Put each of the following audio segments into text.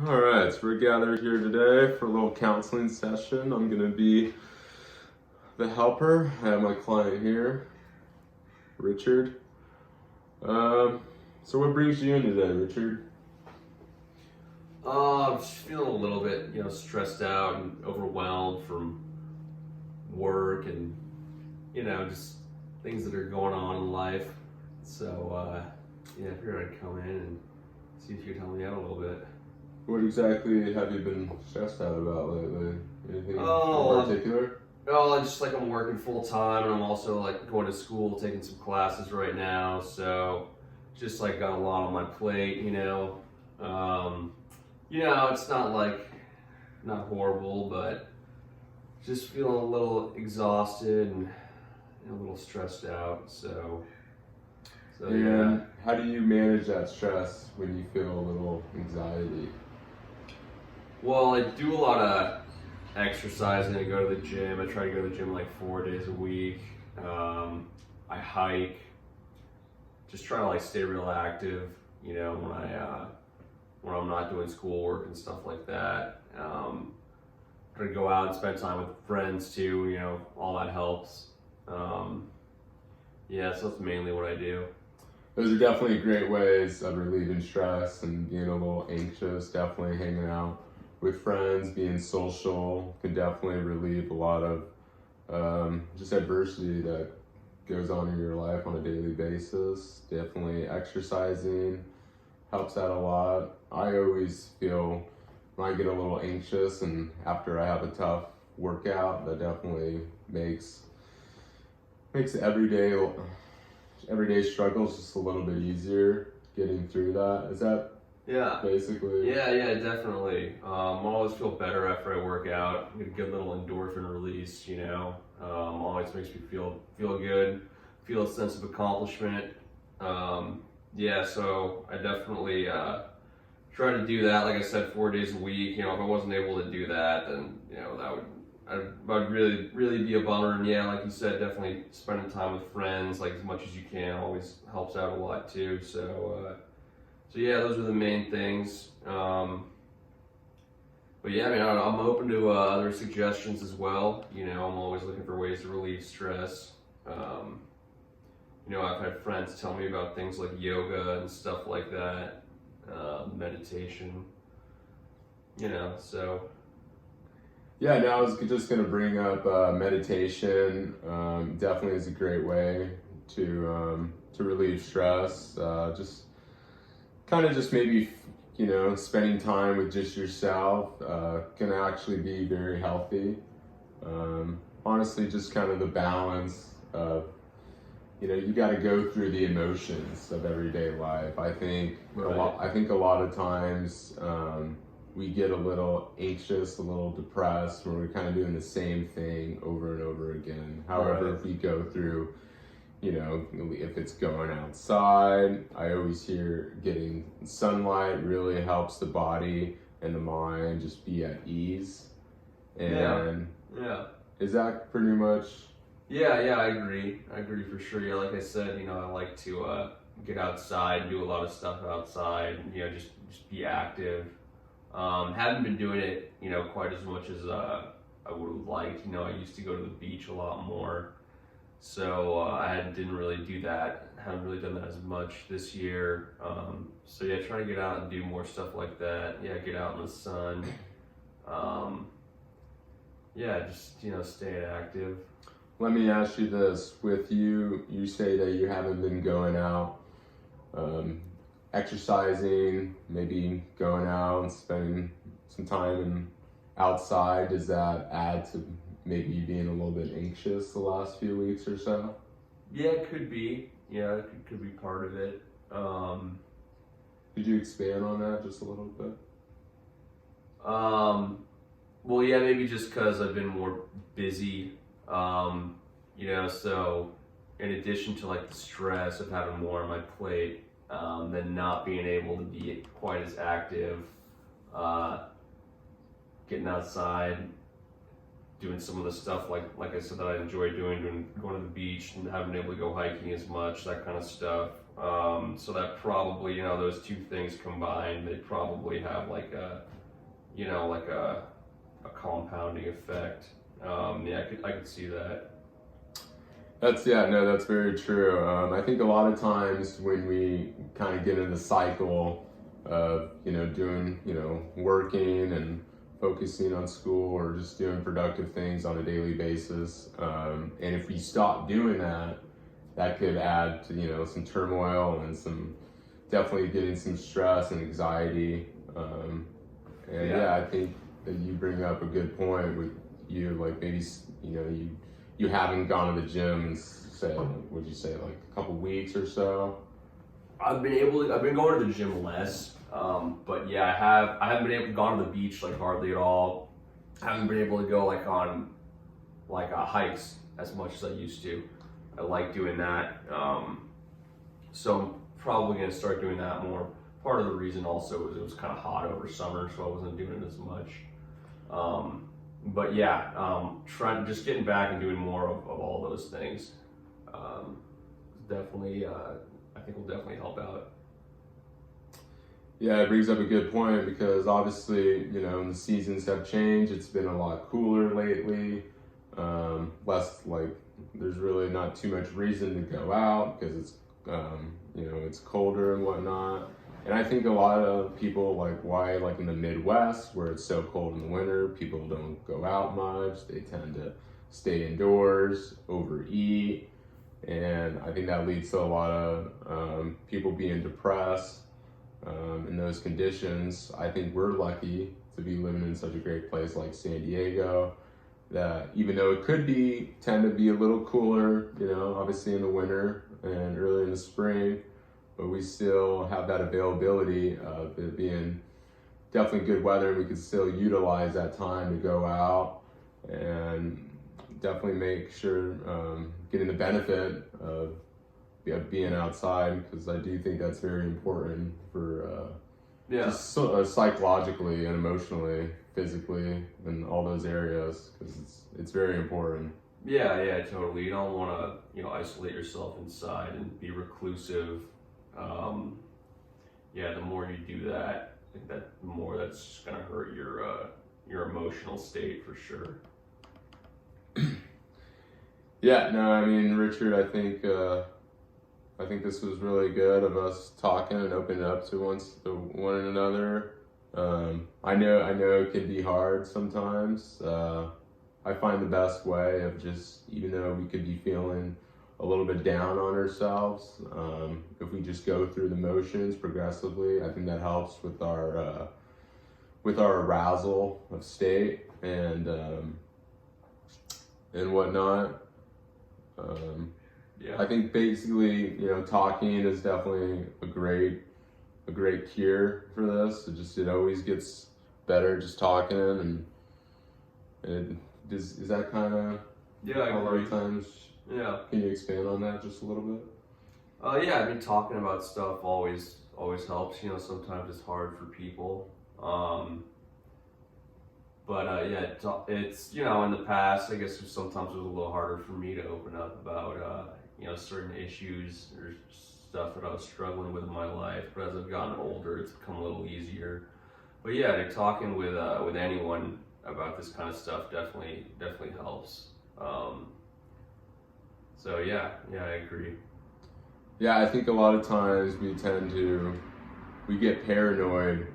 All right, so we're gathered here today for a little counseling session. I'm going to be the helper. I have my client here, Richard. So what brings you in today, Richard? Just feeling a little bit, stressed out and overwhelmed from work and, just things that are going on in life. So, I figured I'd come in and see if you could help me out a little bit. What exactly have you been stressed out about lately? Anything in Oh, particular? Well, just like I'm working full time and I'm also like going to school, taking some classes right now. So, just like got a lot on my plate. It's not horrible, but just feeling a little exhausted and a little stressed out. So yeah. And how do you manage that stress when you feel a little anxiety? Well, I do a lot of exercising. I go to the gym. I try to go to the gym like 4 days a week. I hike. Just try to like stay real active. When I'm not doing schoolwork and stuff like that. Try to go out and spend time with friends too. All that helps. So that's mainly what I do. Those are definitely great ways of relieving stress and being a little anxious. Definitely hanging out with friends, being social can definitely relieve a lot of just adversity that goes on in your life on a daily basis. Definitely exercising helps out a lot. I always feel when I get a little anxious and after I have a tough workout, that definitely makes everyday struggles just a little bit easier getting through that. Is that basically? Yeah, definitely. I always feel better after I work out. Get a good little endorphin release. Always makes me feel good. Feel a sense of accomplishment. So I definitely try to do that. Like I said, 4 days a week. If I wasn't able to do that, then I'd really be a bummer. And like you said, definitely spending time with friends, like as much as you can, always helps out a lot too. So those are the main things. I'm open to other suggestions as well. I'm always looking for ways to relieve stress. I've had friends tell me about things like yoga and stuff like that, meditation. So. Yeah, now I was just going to bring up meditation. Definitely is a great way to relieve stress. Just maybe spending time with just yourself can actually be very healthy. Honestly, just kind of the balance of you got to go through the emotions of everyday life. I think a lot of times. We get a little anxious, a little depressed when we're kind of doing the same thing over and over again. However, if we go through, if it's going outside, I always hear getting sunlight really helps the body and the mind just be at ease. And is that pretty much? Yeah, I agree. I agree for sure. Yeah, like I said, I like to get outside, do a lot of stuff outside, just be active. Haven't been doing it, quite as much as I would have liked. I used to go to the beach a lot more, so didn't really do that. Haven't really done that as much this year. Trying to get out and do more stuff like that. Yeah, get out in the sun. Staying active. Let me ask you this: with you say that you haven't been going out. Exercising, maybe going out and spending some time outside, does that add to maybe you being a little bit anxious the last few weeks or so? Yeah, it could be. Yeah, it could be part of it. Could you expand on that just a little bit? Maybe just because I've been more busy. So in addition to like the stress of having more on my plate, then not being able to be quite as active, getting outside, doing some of the stuff like I said that I enjoy doing going to the beach and haven't been able to go hiking as much, that kind of stuff. So that probably, those two things combined, they probably have like a, like a compounding effect. I could see that. That's very true. I think a lot of times when we kind of get in the cycle of, doing, working and focusing on school or just doing productive things on a daily basis, and if we stop doing that, that could add to, some turmoil and definitely getting some stress and anxiety. I think that you bring up a good point with you, like maybe, you haven't gone to the gym in, say, would you say like a couple weeks or so? I've been going to the gym less, but yeah, I haven't been able to go to the beach like hardly at all. I haven't been able to go like on hikes as much as I used to. I like doing that, so I'm probably gonna start doing that more. Part of the reason also was it was kind of hot over summer, so I wasn't doing it as much. But yeah, just getting back and doing more of all those things. Definitely, I think will definitely help out. Yeah, it brings up a good point because obviously, the seasons have changed. It's been a lot cooler lately. Less like there's really not too much reason to go out because it's, it's colder and whatnot. And I think a lot of people like in the Midwest where it's so cold in the winter, people don't go out much. They tend to stay indoors, overeat. And I think that leads to a lot of people being depressed in those conditions. I think we're lucky to be living in such a great place like San Diego that even though it could tend to be a little cooler, obviously in the winter and early in the spring, but we still have that availability of it being definitely good weather. We can still utilize that time to go out and definitely make sure getting the benefit of being outside, because I do think that's very important for just psychologically and emotionally, physically, and all those areas, because it's very important. Yeah, totally. You don't want to, isolate yourself inside and be reclusive. The more you do that, I think that the more that's just gonna hurt your emotional state for sure. Yeah, no, I mean, Richard, I think this was really good of us talking and opening up to one another. I know it can be hard sometimes. I find the best way of just, even though we could be feeling a little bit down on ourselves, if we just go through the motions progressively, I think that helps with our arousal of state and whatnot. I think basically, talking is definitely a great cure for this. It always gets better just talking, and is that kind of I a lot agree. of times. Yeah. Can you expand on that just a little bit? I mean, talking about stuff always helps. Sometimes it's hard for people. It's in the past, I guess sometimes it was a little harder for me to open up about certain issues or stuff that I was struggling with in my life. But as I've gotten older, it's become a little easier. But talking with anyone about this kind of stuff definitely helps. I agree. Yeah, I think a lot of times we get paranoid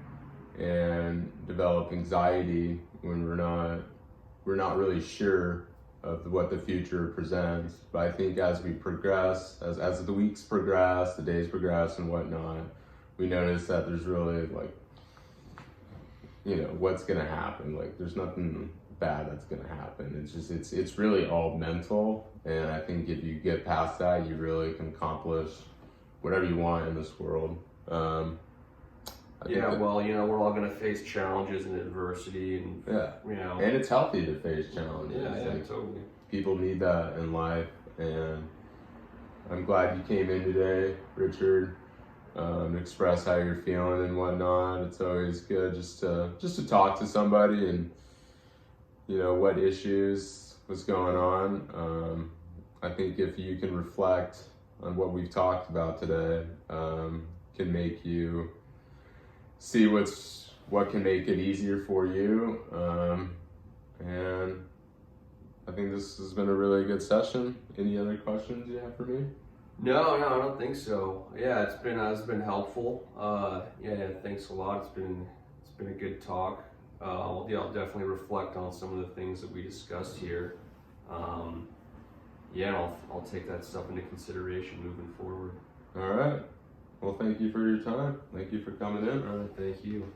and develop anxiety when we're not really sure of what the future presents. But I think as we progress, as the weeks progress, the days progress and whatnot, we notice that there's really what's gonna happen. Like there's nothing bad that's gonna happen. It's really all mental, and I think if you get past that, you really can accomplish whatever you want in this world. We're all gonna face challenges and adversity, and and it's healthy to face challenges. Totally. People need that in life, and I'm glad you came in today, Richard, to express how you're feeling and whatnot. It's always good just to talk to somebody and what issues was going on. I think if you can reflect on what we've talked about today can make you see what can make it easier for you. And I think this has been a really good session. Any other questions you have for me? No, I don't think so. Yeah, it's been helpful. Yeah, thanks a lot. It's been a good talk. I'll definitely reflect on some of the things that we discussed here. Yeah, and I'll take that stuff into consideration moving forward. All right. Well, thank you for your time. Thank you for coming in. All right, thank you.